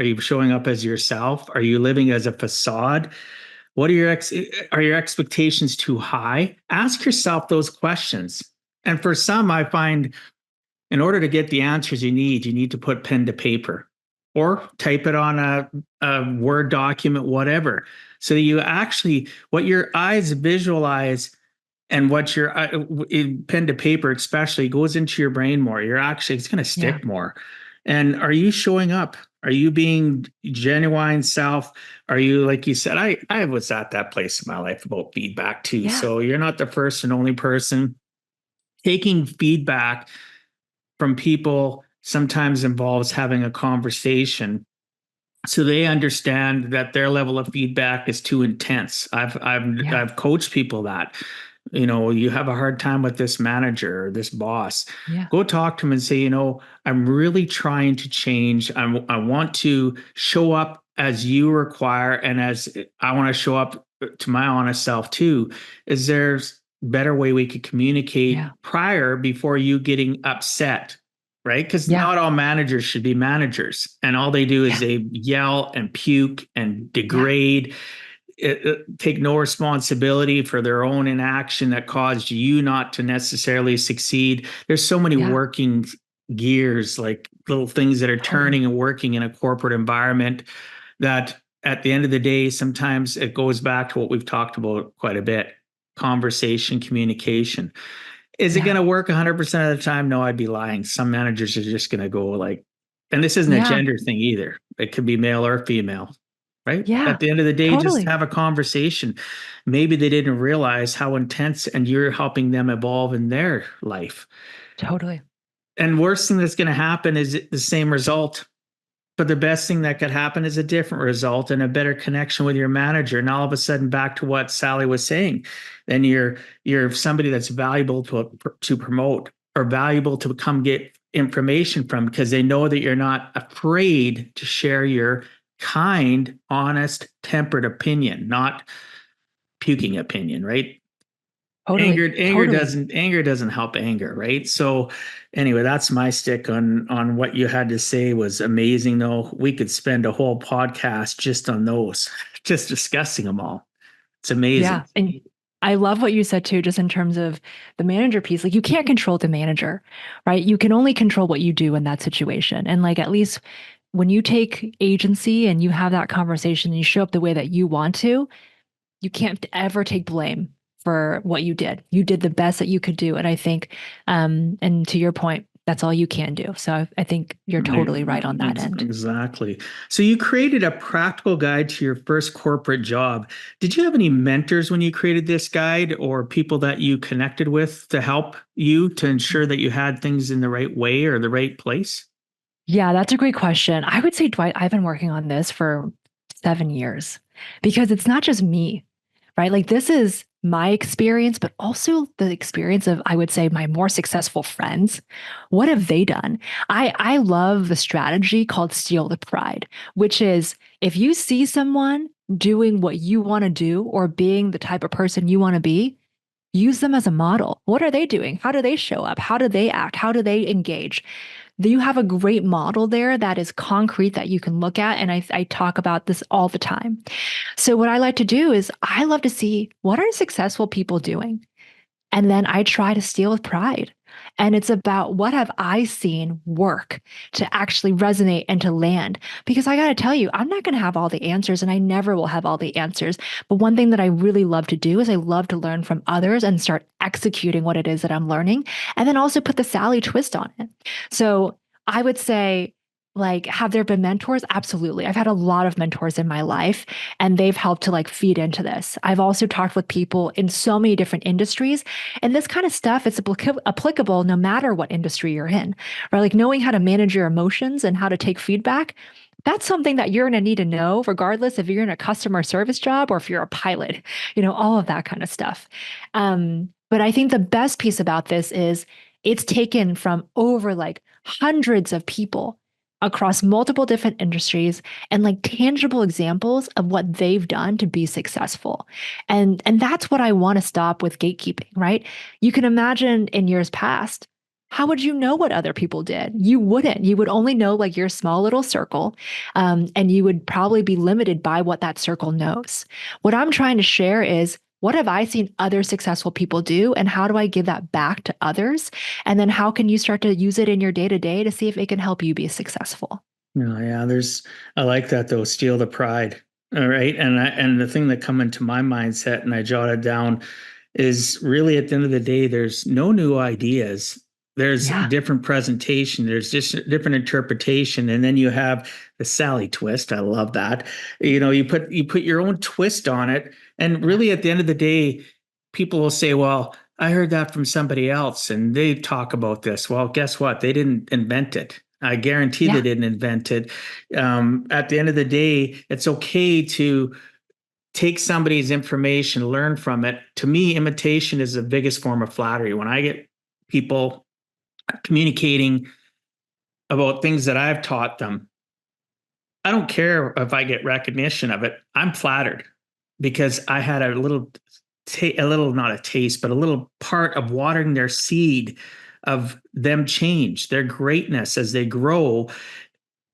Are you showing up as yourself? Are you living as a facade? What are your expectations too high? Ask yourself those questions. And for some, I find in order to get the answers you need to put pen to paper or type it on a Word document, whatever. So that you actually, what your eyes visualize and what your pen to paper especially goes into your brain more. It's going to Yeah. stick more. And are you showing up? Are you being genuine self? Are you, like you said, I was at that place in my life about feedback too. Yeah. So you're not the first and only person. Taking feedback from people sometimes involves having a conversation so they understand that their level of feedback is too intense. Yeah. I've coached people that, you have a hard time with this manager or this boss. Yeah. Go talk to them and say, I'm really trying to change. I want to show up as you require, and as I want to show up to my honest self too. Is there better way we could communicate Yeah. prior before you getting upset? Right? Because Yeah. not all managers should be managers. And all they do is Yeah. they yell and puke and Yeah. degrade, take no responsibility for their own inaction that caused you not to necessarily succeed. There's so many Yeah. working gears, like little things that are Totally. turning and working in a corporate environment that at the end of the day, sometimes it goes back to what we've talked about quite a bit: conversation, communication. Is it going Yeah. to work 100% of the time? No, I'd be lying. Some managers are just going to go like, and this isn't a Yeah. gender thing either. It could be male or female, right? Yeah. At the end of the day, just Totally. have a conversation. Maybe they didn't realize how intense, and you're helping them evolve in their life. Totally. And worst thing that's going to happen is the same result. But the best thing that could happen is a different result and a better connection with your manager. And all of a sudden, back to what Sally was saying, then you're somebody that's valuable to promote or valuable to come get information from, because they know that you're not afraid to share your kind, honest, tempered opinion, not puking opinion, right? Totally. Totally. Anger doesn't help anger, right? So anyway, that's my stick on what you had to say. Was amazing though. We could spend a whole podcast just on those, just discussing them all. It's Yeah. amazing. And I love what you said too, just in terms of the manager piece. Like you can't control the manager, right? You can only control what you do in that situation. And like at least when you take agency and you have that conversation and you show up the way that you want to, you can't ever take blame for what you did. You did the best that you could do. And I think, and to your point, that's all you can do. So I think you're totally right on that end. Exactly. So you created a practical guide to your first corporate job. Did you have any mentors when you created this guide, or people that you connected with to help you to ensure that you had things in the right way or the right place? Yeah, that's a great question. I would say, Dwight, I've been working on this for 7 years because it's not just me, right? Like this is my experience, but also the experience of, I would say, my more successful friends. What have they done? I love the strategy called steal the pride, which is if you see someone doing what you want to do or being the type of person you want to be, use them as a model. What are they doing? How do they show up? How do they act? How do they engage? You have a great model there that is concrete that you can look at. And I talk about this all the time. So, what I like to do is I love to see what are successful people doing? And then I try to steal with pride. And it's about what have I seen work to actually resonate and to land? Because I got to tell you, I'm not going to have all the answers and I never will have all the answers. But one thing that I really love to do is I love to learn from others and start executing what it is that I'm learning. And then also put the Sally twist on it. So I would say, like, have there been mentors? Absolutely. I've had a lot of mentors in my life and they've helped to like feed into this. I've also talked with people in so many different industries and this kind of stuff is applicable no matter what industry you're in, right? Like knowing how to manage your emotions and how to take feedback. That's something that you're going to need to know, regardless if you're in a customer service job or if you're a pilot, all of that kind of stuff. But I think the best piece about this is it's taken from over like hundreds of people across multiple different industries and like tangible examples of what they've done to be successful. And that's what I want to stop with gatekeeping, right? You can imagine in years past, how would you know what other people did? You wouldn't. You would only know like your small little circle, and you would probably be limited by what that circle knows. What I'm trying to share is what have I seen other successful people do, and how do I give that back to others? And then how can you start to use it in your day to day to see if it can help you be successful? No, yeah, I like that though, steal the pride. All right. And the thing that come into my mindset and I jotted down is really at the end of the day, there's no new ideas. There's Yeah. different presentation, there's just different interpretation. And then you have the Sally twist. I love that. You put your own twist on it. And Yeah. really at the end of the day, people will say, well, I heard that from somebody else and they talk about this. Well, guess what? They didn't invent it. I guarantee they Yeah. didn't invent it. At the end of the day, it's okay to take somebody's information, learn from it. To me, imitation is the biggest form of flattery. When I get people communicating about things that I've taught them, I don't care if I get recognition of it. I'm flattered because I had not a taste, but a little part of watering their seed of them change, their greatness as they grow.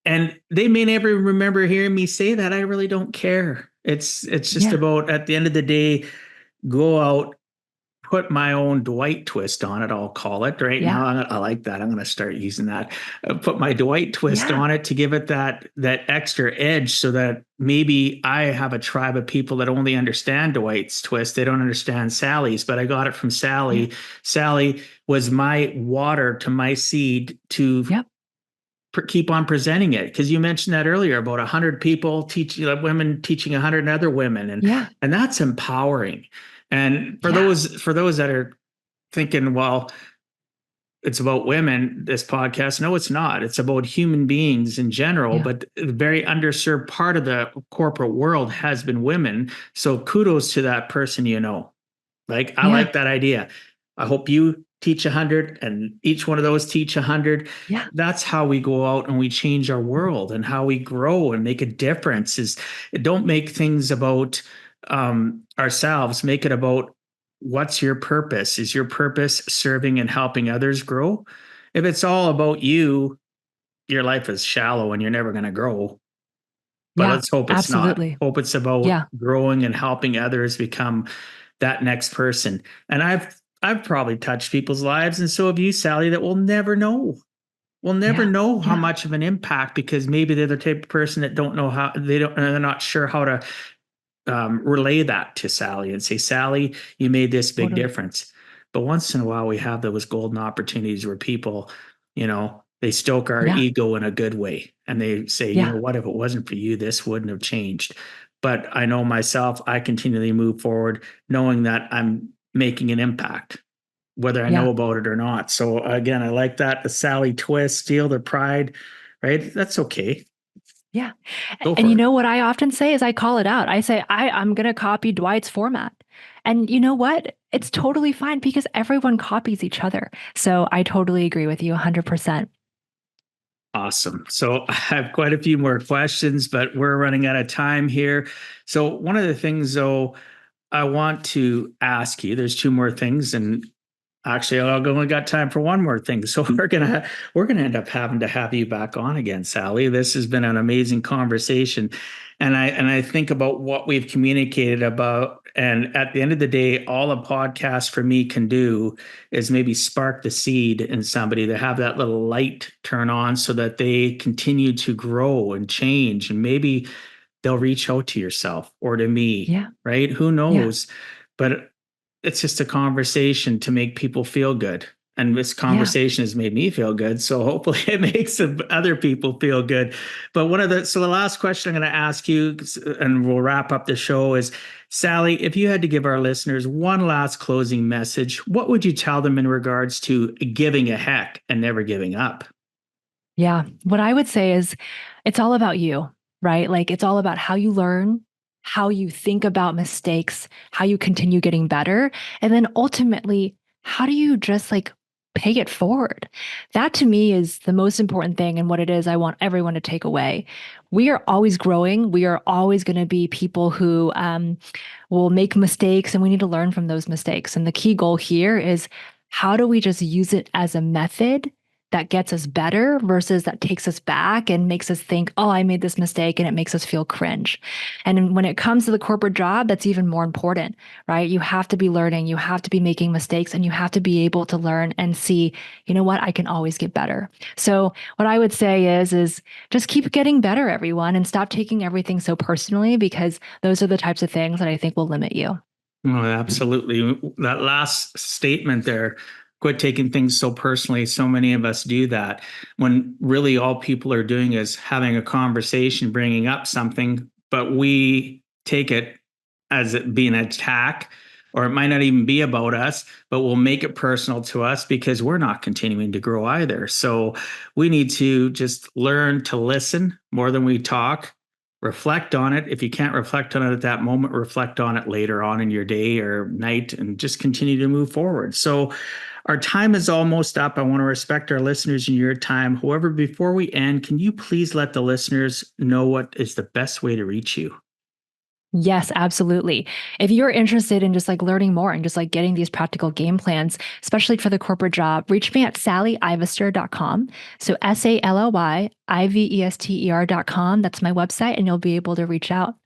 And they may never remember hearing me say that. I really don't care. It's just Yeah. about at the end of the day, go out, put my own Dwight twist on it. I'll call it right Yeah. now. I like that. I'm going to start using that. Put my Dwight twist Yeah. on it to give it that extra edge, so that maybe I have a tribe of people that only understand Dwight's twist. They don't understand Sally's, but I got it from Yeah. Sally. Sally was my water to my seed to Yep. keep on presenting it, because you mentioned that earlier about 100 people teaching women teaching 100 other women, Yeah. and that's empowering. And for Yeah. those that are thinking, well, it's about women, this podcast, no, it's not. It's about human beings in general, Yeah. but the very underserved part of the corporate world has been women. So kudos to that person. Like, I Yeah. like that idea. I hope you teach 100 and each one of those teach 100. Yeah. That's how we go out and we change our world, and how we grow and make a difference. Is don't make things about ourselves. Make it about what's your purpose. Is your purpose serving and helping others grow? If it's all about you, your life is shallow and you're never going to grow. But Yeah. let's hope it's not. Absolutely. Hope it's about Yeah. growing and helping others become that next person. And I've probably touched people's lives, and so have you, Sally, that we'll never know. We'll never Yeah. know how Yeah. much of an impact, because maybe they're the type of person that don't know how they're not sure how to relay that to Sally and say, Sally, you made this big Totally. difference. But once in a while, we have those golden opportunities where people, they stoke our Yeah. ego in a good way. And they say, Yeah. what, if it wasn't for you, this wouldn't have changed. But I know myself, I continually move forward knowing that I'm making an impact, whether I know Yeah. about it or not. So again, I like that. The Sally twist, steal their pride, right? That's okay. Yeah. Go And for it. what I often say is I call it out. I say, I'm going to copy Dwight's format. And you know what? It's totally fine because everyone copies each other. So I totally agree with you 100%. Awesome. So I have quite a few more questions, but we're running out of time here. So one of the things, though, I want to ask you, there's two more things, and actually, I've only got time for one more thing. So we're gonna end up having to have you back on again, Sally. This has been an amazing conversation, and I think about what we've communicated about. And at the end of the day, all a podcast for me can do is maybe spark the seed in somebody to have that little light turn on, so that they continue to grow and change, and maybe they'll reach out to yourself or to me, Yeah. right? Who Yeah. knows? But it's just a conversation to make people feel good. And this Yeah. conversation has made me feel good. So hopefully it makes other people feel good. But so the last question I'm going to ask you, and we'll wrap up the show, is Sally, if you had to give our listeners one last closing message, what would you tell them in regards to giving a heck and never giving up? Yeah. What I would say is it's all about you, right? Like it's all about how you learn, how you think about mistakes, how you continue getting better. And then ultimately, how do you just like pay it forward? That to me is the most important thing. And what it is, I want everyone to take away. We are always growing. We are always going to be people who will make mistakes, and we need to learn from those mistakes. And the key goal here is how do we just use it as a method that gets us better versus that takes us back and makes us think, oh, I made this mistake, and it makes us feel cringe. And when it comes to the corporate job, that's even more important, right? You have to be learning, you have to be making mistakes, and you have to be able to learn and see, you know what, I can always get better. So what I would say is just keep getting better, everyone, and stop taking everything so personally, because those are the types of things that I think will limit you. Oh, absolutely. That last statement there, quit taking things so personally. So many of us do that when really all people are doing is having a conversation, bringing up something, but we take it as it being an attack, or it might not even be about us, but we'll make it personal to us because we're not continuing to grow either. So we need to just learn to listen more than we talk. Reflect on it. If you can't reflect on it at that moment, reflect on it later on in your day or night, and just continue to move forward. So our time is almost up. I want to respect our listeners and your time. However, before we end, can you please let the listeners know what is the best way to reach you? Yes, absolutely. If you're interested in just like learning more and just like getting these practical game plans, especially for the corporate job, reach me at sallyivester.com. So SALLYIVESTER.com. That's my website, and you'll be able to reach out.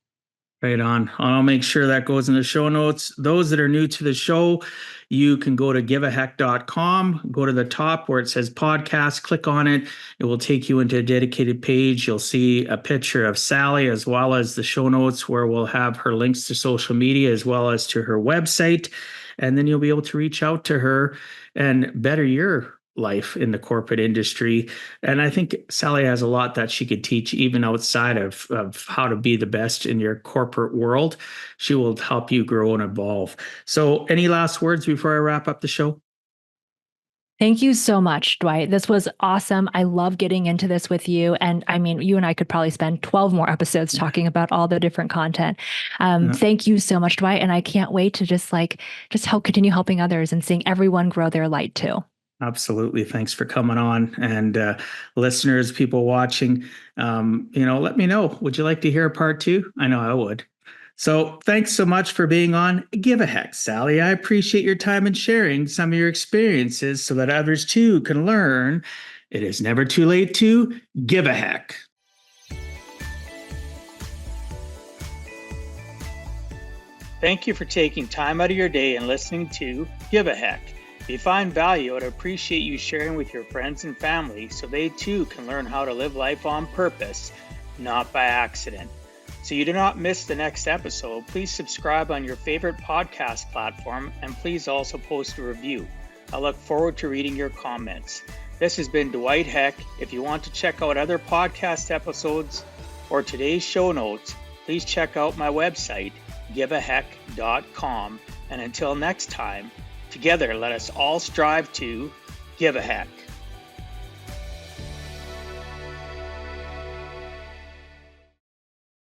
Right on. I'll make sure that goes in the show notes. Those that are new to the show, you can go to giveaheck.com, go to the top where it says podcast, click on it. It will take you into a dedicated page. You'll see a picture of Sally, as well as the show notes where we'll have her links to social media as well as to her website. And then you'll be able to reach out to her and better your life in the corporate industry. And I think Sally has a lot that she could teach even outside of how to be the best in your corporate world. She will help you grow and evolve. So any last words before I wrap up the show? Thank you so much, Dwight. This was awesome. I love getting into this with you. And I mean, you and I could probably spend 12 more episodes talking about all the different content. Yeah. Thank you so much, Dwight. And I can't wait to just help continue helping others and seeing everyone grow their light too. Absolutely. Thanks for coming on. And listeners, people watching, let me know. Would you like to hear a part two? I know I would. So thanks so much for being on Give a Heck, Sally. I appreciate your time and sharing some of your experiences so that others too can learn. It is never too late to give a heck. Thank you for taking time out of your day and listening to Give a Heck. If you find value, I'd appreciate you sharing with your friends and family so they too can learn how to live life on purpose, not by accident. So you do not miss the next episode, please subscribe on your favorite podcast platform, and please also post a review. I look forward to reading your comments. This has been Dwight Heck. If you want to check out other podcast episodes or today's show notes, please check out my website, giveaheck.com. And until next time, together let us all strive to give a heck.